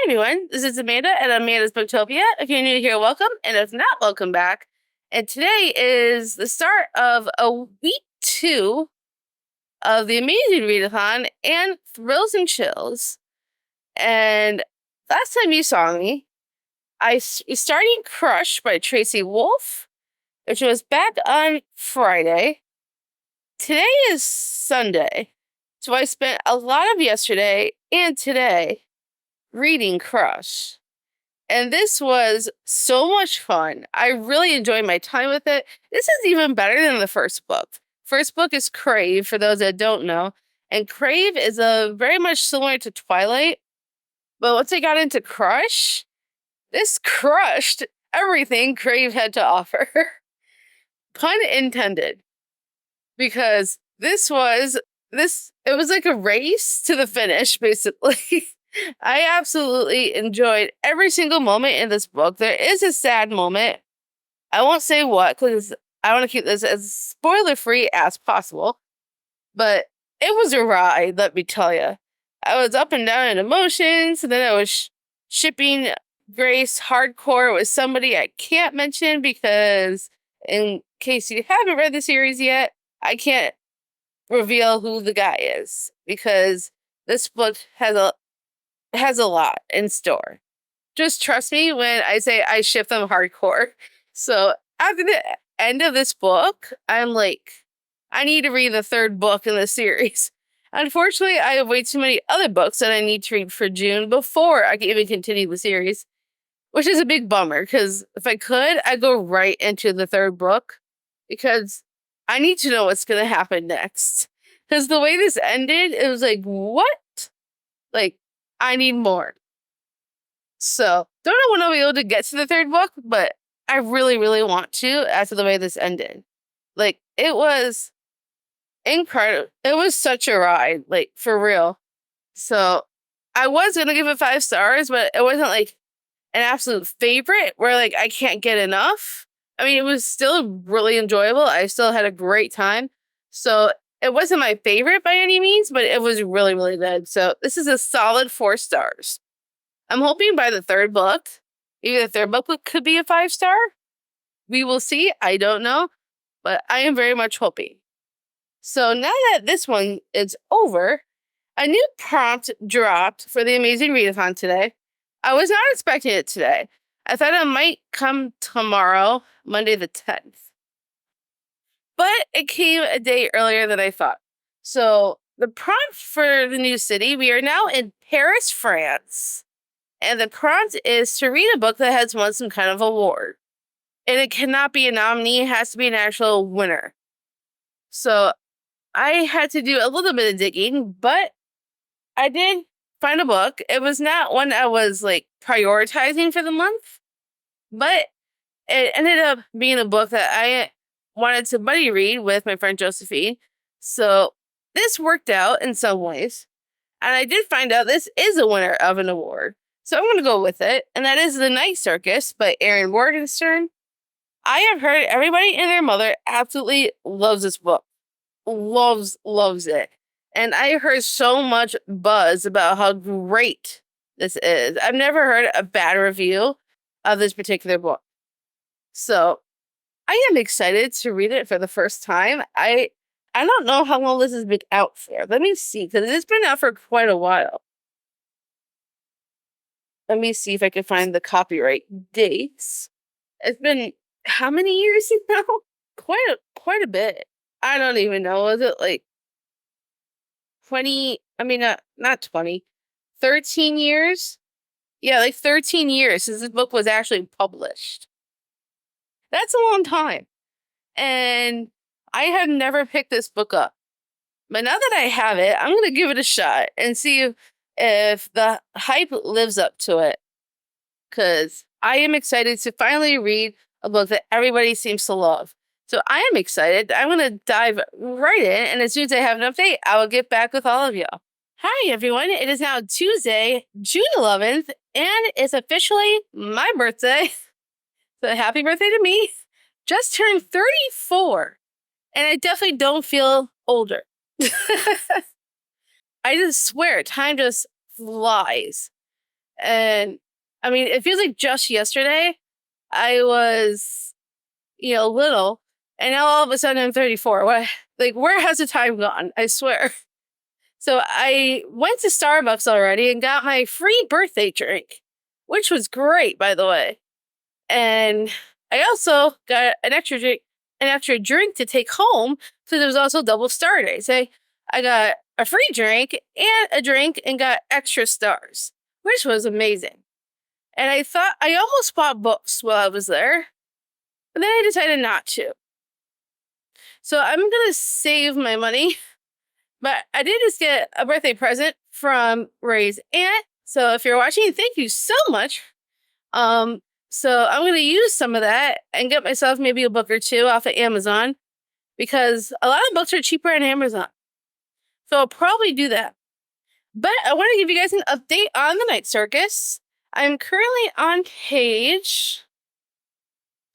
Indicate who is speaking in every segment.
Speaker 1: everyone, this is Amanda at Amanda's Booktopia. If you're new here, welcome, and if not, welcome back. And today is the start of a week 2 of the amazing Readathon and Thrills and Chills. And last time you saw me, I was starting Crush by Tracy Wolff, which was back on Friday. Today is Sunday, so I spent a lot of yesterday and today reading Crush. And this was so much fun. I really enjoyed my time with it. This is even better than the first book. First book is Crave, for those that don't know. And Crave is very much similar to Twilight. But once I got into Crush, this crushed everything Crave had to offer. Pun intended. Because it was like a race to the finish, basically. I absolutely enjoyed every single moment in this book. There is a sad moment. I won't say what, because I want to keep this as spoiler-free as possible. But it was a ride, let me tell you. I was up and down in emotions, and then I was shipping Grace hardcore with somebody I can't mention, because in case you haven't read the series yet, I can't reveal who the guy is, because this book has a lot in store. Just trust me when I say I ship them hardcore. So after the end of this book, I'm like, I need to read the third book in the series. Unfortunately, I have way too many other books that I need to read for June before I can even continue the series, which is a big bummer, because if I could, I'd go right into the third book, because I need to know what's going to happen next. Because the way this ended, it was like, what? Like, I need more. So, don't know when I'll be able to get to the third book, but I really, really want to after the way this ended. Like, it was incredible. It was such a ride, like, for real. So, I was going to give it 5 stars, but it wasn't like an absolute favorite where, like, I can't get enough. I mean, it was still really enjoyable. I still had a great time. So, it wasn't my favorite by any means, but it was really, really good. So this is a solid 4 stars. I'm hoping by the third book, maybe the third book could be a 5-star. We will see. I don't know, but I am very much hoping. So now that this one is over, a new prompt dropped for the Amazing Readathon today. I was not expecting it today. I thought it might come tomorrow, Monday the 10th. But it came a day earlier than I thought. So the prompt for the new city, we are now in Paris, France. And the prompt is to read a book that has won some kind of award. And it cannot be a nominee, it has to be an actual winner. So I had to do a little bit of digging, but I did find a book. It was not one I was like prioritizing for the month, but it ended up being a book that I wanted to buddy read with my friend Josephine. So this worked out in some ways. And I did find out this is a winner of an award. So I'm going to go with it. And that is The Night Circus by Erin Morgenstern. I have heard everybody and their mother absolutely loves this book. Loves it. And I heard so much buzz about how great this is. I've never heard a bad review of this particular book. So I am excited to read it for the first time. I don't know how long this has been out for. Let me see, because it's been out for quite a while. Let me see if I can find the copyright dates. It's been how many years now? Quite a bit. I don't even know. Was it like 20? I mean, not 20. 13 years? Yeah, like 13 years since this book was actually published. That's a long time. And I have never picked this book up. But now that I have it, I'm going to give it a shot and see if the hype lives up to it. Because I am excited to finally read a book that everybody seems to love. So I am excited. I'm going to dive right in. And as soon as I have an update, I will get back with all of y'all. Hi, everyone. It is now Tuesday, June 11th, and it's officially my birthday. So happy birthday to me. Just turned 34. And I definitely don't feel older. I just swear, time just flies. And I mean, it feels like just yesterday I was, little, and now all of a sudden I'm 34. What? Like, where has the time gone? I swear. So I went to Starbucks already and got my free birthday drink, which was great, by the way. And I also got an extra drink to take home. So there was also double star days. I got a free drink and got extra stars, which was amazing. And I thought I almost bought books while I was there, but then I decided not to. So I'm going to save my money. But I did just get a birthday present from Ray's aunt. So if you're watching, thank you so much. So I'm going to use some of that and get myself maybe a book or two off of Amazon, because a lot of books are cheaper on Amazon. So I'll probably do that. But I want to give you guys an update on the Night Circus. I'm currently on page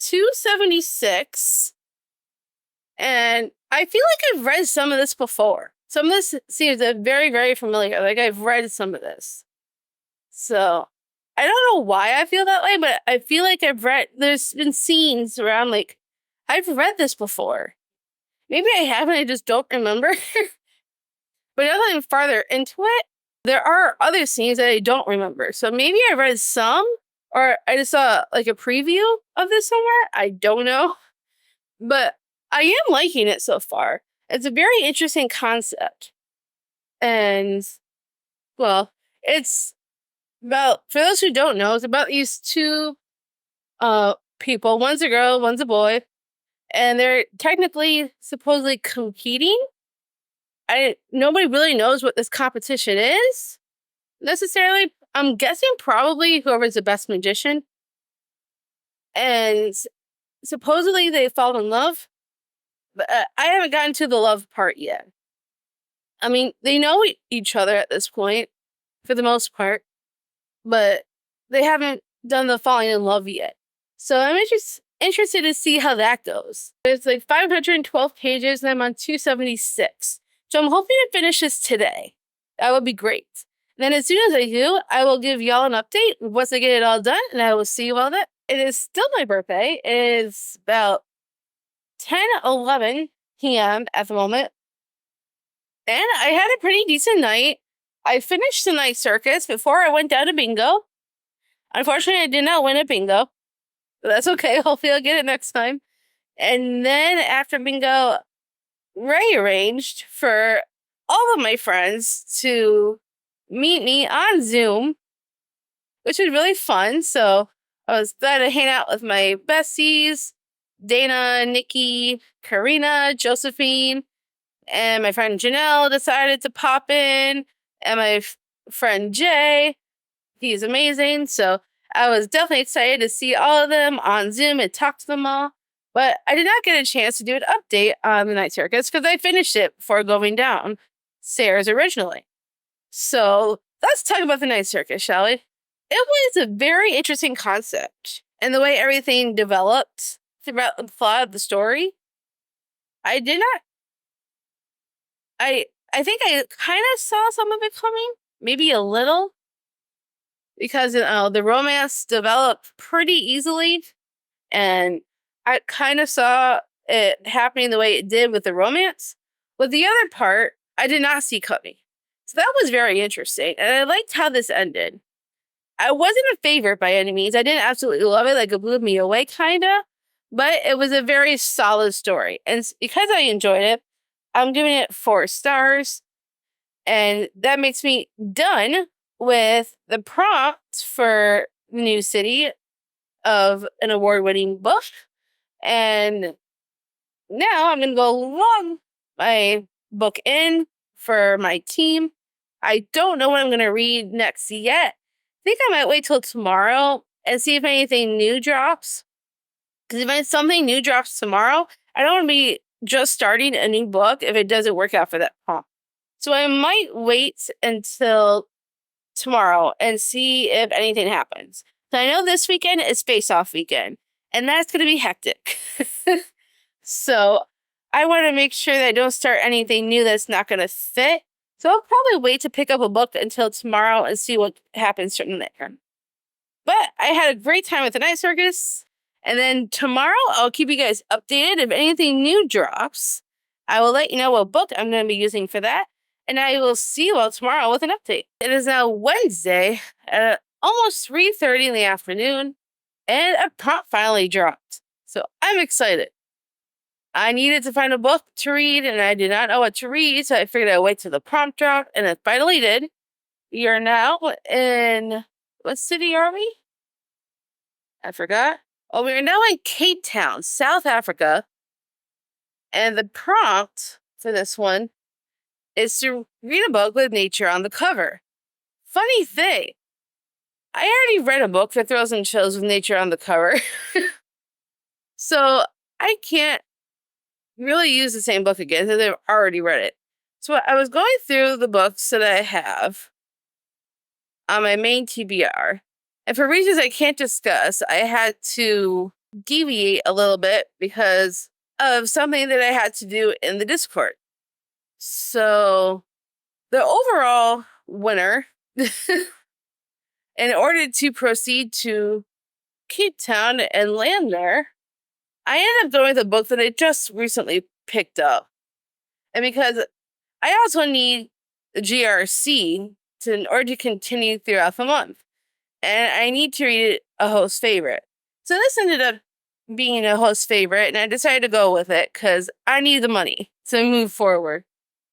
Speaker 1: 276. And I feel like I've read some of this before. Some of this seems very, very familiar. Like, I've read some of this. So I don't know why I feel that way, but I feel like there's been scenes around, like, I've read this before. Maybe I haven't, I just don't remember. But now that I'm farther into it, there are other scenes that I don't remember. So maybe I read some, or I just saw, like, a preview of this somewhere. I don't know. But I am liking it so far. It's a very interesting concept. And, well, it's about, for those who don't know, it's about these two people. One's a girl, one's a boy. And they're technically, supposedly competing. Nobody really knows what this competition is, necessarily. I'm guessing probably whoever's the best magician. And supposedly they fall in love. But I haven't gotten to the love part yet. I mean, they know each other at this point, for the most part, but they haven't done the falling in love yet. So I'm interested to see how that goes. It's like 512 pages, and I'm on 276. So I'm hoping to finish this today. That would be great. And then as soon as I do, I will give y'all an update once I get it all done, and I will see you all then. It is still my birthday. It is about 10:11 p.m. at the moment. And I had a pretty decent night. I finished the Night Circus before I went down to bingo. Unfortunately, I did not win at bingo. But that's okay. Hopefully I'll get it next time. And then after bingo, Ray arranged for all of my friends to meet me on Zoom, which was really fun. So I was glad to hang out with my besties, Dana, Nikki, Karina, Josephine, and my friend Janelle decided to pop in, and my friend Jay. He's amazing. So I was definitely excited to see all of them on Zoom and talk to them all. But I did not get a chance to do an update on the Night Circus because I finished it before going down stairs originally. So let's talk about the Night Circus, shall we? It was a very interesting concept, and the way everything developed throughout the plot of the story. I think I kind of saw some of it coming, maybe a little, because the romance developed pretty easily, and I kind of saw it happening the way it did with the romance. But the other part, I did not see coming. So that was very interesting, and I liked how this ended. I wasn't a favorite by any means. I didn't absolutely love it, like it blew me away, kind of. But it was a very solid story. And because I enjoyed it, I'm giving it 4 stars. And that makes me done with the prompt for New City of an award-winning book. And now I'm going to go log my book in for my team. I don't know what I'm going to read next yet. I think I might wait till tomorrow and see if anything new drops. Because if something new drops tomorrow, I don't want to be just starting a new book if it doesn't work out for that prompt. So I might wait until tomorrow and see if anything happens. So I know this weekend is Face Off weekend, and that's going to be hectic. So I want to make sure that I don't start anything new that's not going to fit. So I'll probably wait to pick up a book until tomorrow and see what happens from there. But I had a great time at the night circus. And then tomorrow I'll keep you guys updated if anything new drops. I will let you know what book I'm going to be using for that. And I will see you all tomorrow with an update. It is now Wednesday at almost 3:30 in the afternoon. And a prompt finally dropped. So I'm excited. I needed to find a book to read, and I did not know what to read, so I figured I'd wait till the prompt dropped, and it finally did. We are now in... what city are we? I forgot. Oh, we are now in Cape Town, South Africa. And the prompt for this one is to read a book with nature on the cover. Funny thing, I already read a book that throws and shows with nature on the cover. So I can't really use the same book again because I've already read it. So I was going through the books that I have on my main TBR. And for reasons I can't discuss, I had to deviate a little bit because of something that I had to do in the Discord. So the overall winner, in order to proceed to Cape Town and land there, I ended up going with a book that I just recently picked up. And because I also need the GRC in order to continue throughout the month. And I need to read a host favorite. So this ended up being a host favorite, and I decided to go with it because I need the money to move forward.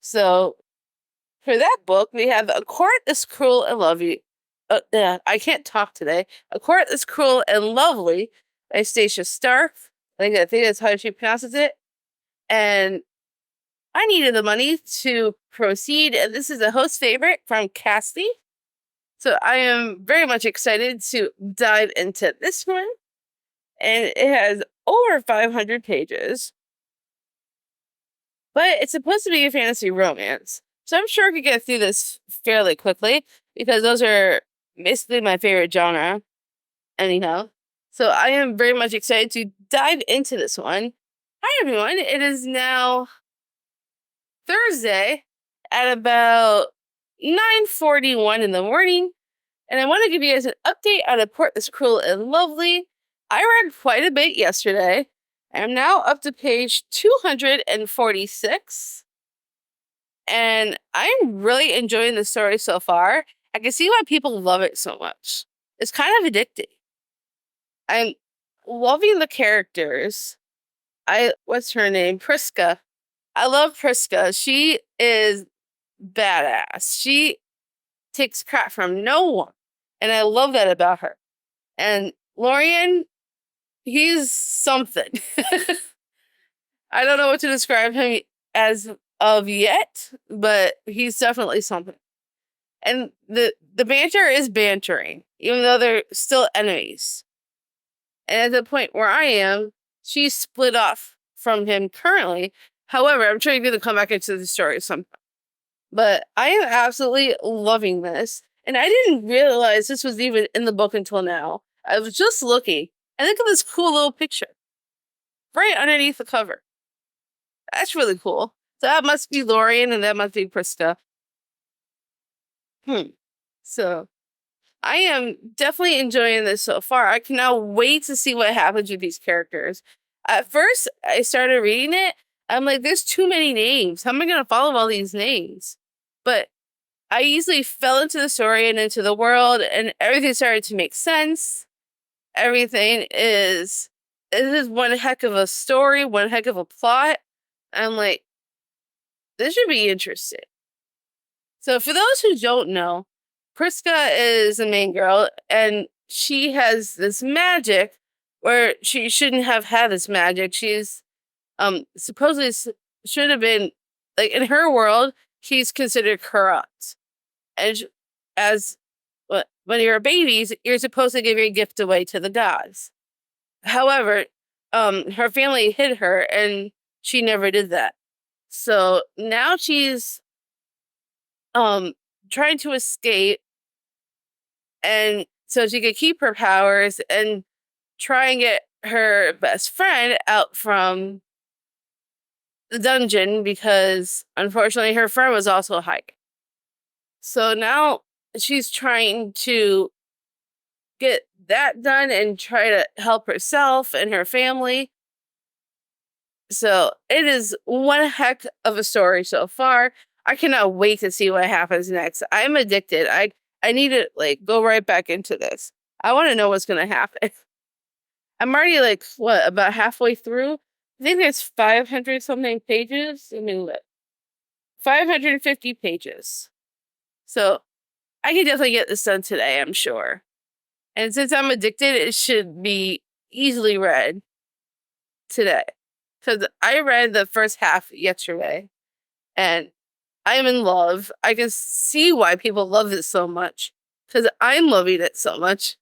Speaker 1: So for that book, we have A Court is Cruel and Lovely. I can't talk today. A Court is Cruel and Lovely by Stacia Stark. I think that's how she pronounces it. And I needed the money to proceed, and this is a host favorite from Cassie. So I am very much excited to dive into this one. And it has over 500 pages. But it's supposed to be a fantasy romance. So I'm sure I could get through this fairly quickly because those are basically my favorite genre. Anyhow. So I am very much excited to dive into this one. Hi everyone, it is now Thursday at about 9:41 in the morning, and I want to give you guys an update on A Court is Cruel and Lovely. I read quite a bit yesterday. I'm now up to page 246, and I'm really enjoying the story so far. I can see why people love it so much. It's kind of addicting. I'm loving the characters. What's her name? Priska. I love Priska. She is badass. She takes crap from no one. And I love that about her. And Lorian, he's something. I don't know what to describe him as of yet, but he's definitely something. And the banter is bantering, even though they're still enemies. And at the point where I am, she's split off from him currently. However, I'm sure you're going to come back into the story sometime. But I am absolutely loving this. And I didn't realize this was even in the book until now. I was just looking. And look at this cool little picture. Right underneath the cover. That's really cool. So that must be Lorian and that must be Priska. So I am definitely enjoying this so far. I cannot wait to see what happens with these characters. At first, I started reading it. I'm like, there's too many names. How am I going to follow all these names? But I easily fell into the story and into the world, and everything started to make sense. Everything is... this is one heck of a story, one heck of a plot. I'm like, this should be interesting. So for those who don't know, Priska is the main girl, and she has this magic where she shouldn't have had this magic. She's supposedly should have been, like, in her world, she's considered corrupt. And when you're babies, you're supposed to give your gift away to the gods. However, her family hid her, and she never did that. So now she's trying to escape, and so she could keep her powers and try and get her best friend out from the dungeon, because unfortunately her friend was also hiding. So now she's trying to get that done and try to help herself and her family. So it is one heck of a story so far. I cannot wait to see what happens next. I'm addicted. I need to like go right back into this. I want to know what's going to happen. I'm already like about halfway through. I think there's 500 something pages. I mean, 550 pages. So I can definitely get this done today, I'm sure. And since I'm addicted, it should be easily read today. Because I read the first half yesterday, and I am in love. I can see why people love this so much, because I'm loving it so much.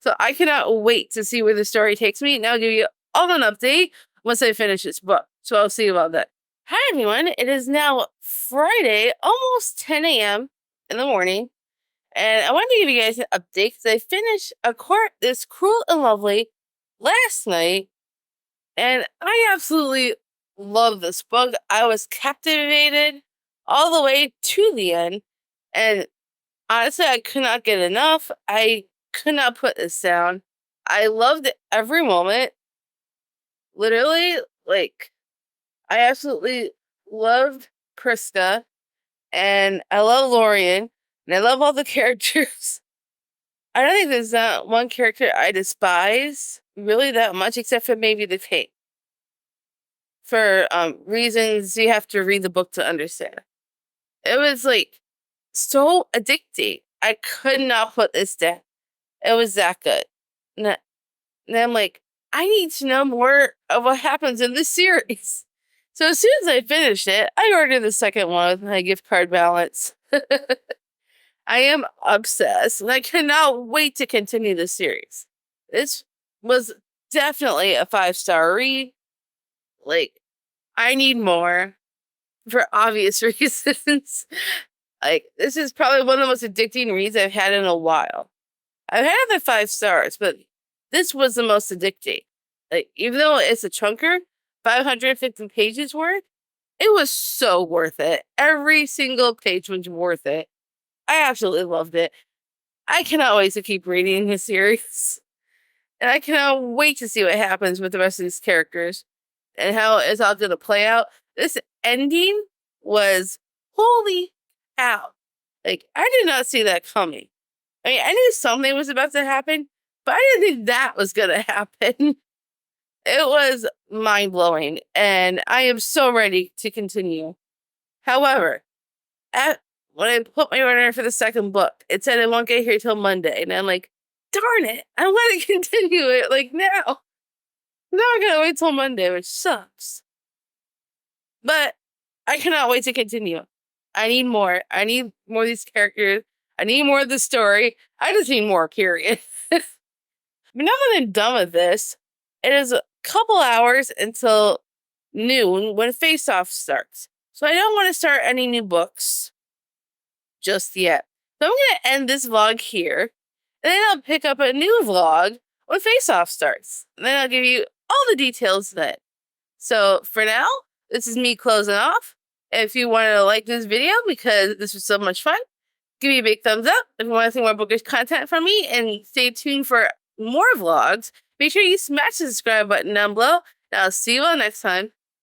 Speaker 1: So I cannot wait to see where the story takes me, and I'll give you all an update once I finish this book. So I'll see you about that. Hi, everyone. It is now Friday, almost 10 a.m. in the morning, and I wanted to give you guys an update because I finished this Cruel and Lovely last night, and I absolutely love this book. I was captivated all the way to the end, and honestly, I could not get enough. I could not put this down. I loved every moment. Literally, like, I absolutely loved Krista, and I love Lorian, and I love all the characters. I don't think there's not one character I despise really that much, except for maybe the Kate. For reasons you have to read the book to understand. It was like so addicting. I could not put this down. It was that good. And I'm like, I need to know more of what happens in this series. So as soon as I finished it, I ordered the second one with my gift card balance. I am obsessed, and I cannot wait to continue the series. This was definitely a 5-star read. Like, I need more for obvious reasons. Like, this is probably one of the most addicting reads I've had in a while. I've had other 5 stars, but this was the most addicting. Like, even though it's a chunker, 550 pages worth, it was so worth it. Every single page was worth it. I absolutely loved it. I cannot wait to keep reading this series. And I cannot wait to see what happens with the rest of these characters and how it's all going to play out. This ending was holy cow. Like, I did not see that coming. I mean, I knew something was about to happen, but I didn't think that was going to happen. It was mind-blowing, and I am so ready to continue. However, when I put my order for the second book, it said it won't get here till Monday, and I'm like, darn it, I want to continue it, like, now. Now I gotta wait till Monday, which sucks. But I cannot wait to continue. I need more. I need more of these characters. I need more of the story. I just need more, period. But now that I'm done with this, it is a couple hours until noon when Face Off starts. So I don't want to start any new books just yet. So I'm going to end this vlog here, and then I'll pick up a new vlog when Face Off starts. And then I'll give you all the details then. So for now, this is me closing off. If you want to like this video because this was so much fun, give me a big thumbs up. If you want to see more bookish content from me and stay tuned for more vlogs, make sure you smash the subscribe button down below. And I'll see you all next time.